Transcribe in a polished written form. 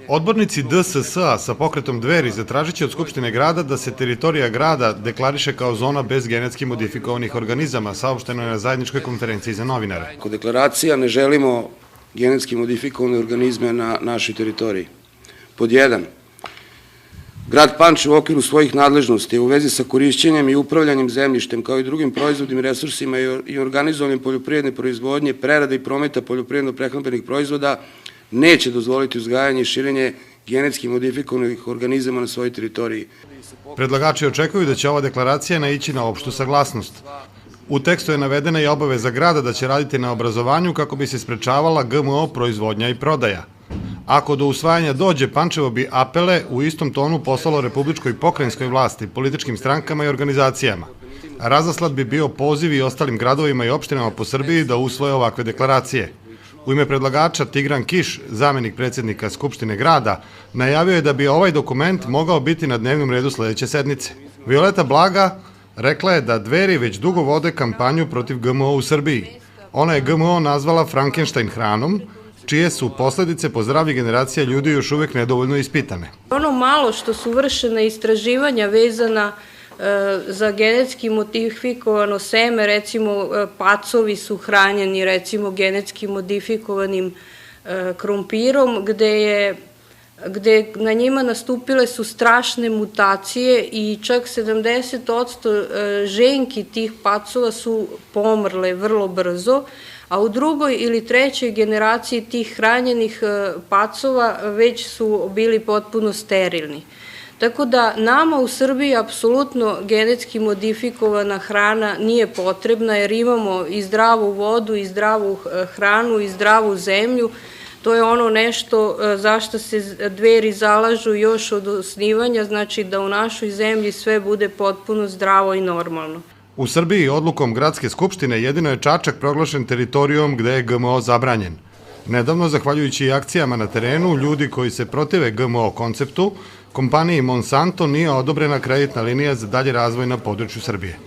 Odbornici DSS-a sa pokretom Dveri zatražit će od Skupštine grada da se teritorija grada deklariše kao zona bez genetski modifikovanih organizama, saopšteno je na zajedničkoj konferenciji za novinare. Kod deklaracija ne želimo genetski modifikovane organizme na našoj teritoriji. Pod 1. Grad Pančevo u okviru svojih nadležnosti u vezi sa korišćenjem i upravljanjem zemljištem kao i drugim proizvodnim resursima i organizovanjem poljoprivredne proizvodnje, prerade i prometa poljoprivredno-prehrambenih proizvoda neće dozvoliti uzgajanje i širenje genetski modifikovanih organizama na svojoj teritoriji. Predlagači očekuju da će ova deklaracija naići na opštu saglasnost. U tekstu je navedena i obaveza grada da će raditi na obrazovanju kako bi se sprečavala GMO proizvodnja i prodaja. Ako do usvajanja dođe, Pančevo bi apele u istom tonu poslalo republičkoj i pokrajinskoj vlasti, političkim strankama i organizacijama. Razaslat bi bio poziv i ostalim gradovima i opštinama po Srbiji da usvoje ovakve deklaracije. U ime predlagača Tigran Kiš, zamenik predsjednika Skupštine grada, najavio je da bi ovaj dokument mogao biti na dnevnom redu sledeće sednice. Violeta Blaga rekla je da Dveri već dugo vode kampanju protiv GMO u Srbiji. Ona je GMO nazvala Frankenstein hranom, čije su posledice po zdravlje generacija ljudi još uvek nedovoljno ispitane. Ono malo što su vršena istraživanja vezana za genetski modifikovano seme, recimo pacovi su hranjeni recimo genetski modifikovanim krompirom, gde na njima nastupile su strašne mutacije i čak 70% ženki tih pacova su pomrle vrlo brzo, a u drugoj ili trećoj generaciji tih hranjenih pacova već su bili potpuno sterilni. Tako da nama u Srbiji apsolutno genetski modifikovana hrana nije potrebna jer imamo i zdravu vodu, i zdravu hranu, i zdravu zemlju. To je ono nešto zašto se Dveri zalažu još od osnivanja, znači da u našoj zemlji sve bude potpuno zdravo i normalno. U Srbiji odlukom Gradske skupštine jedino je Čačak proglašen teritorijom gde je GMO zabranjen. Nedavno, zahvaljujući i akcijama na terenu, ljudi koji se protive GMO konceptu, kompaniji Monsanto nije odobrena kreditna linija za dalji razvoj na području Srbije.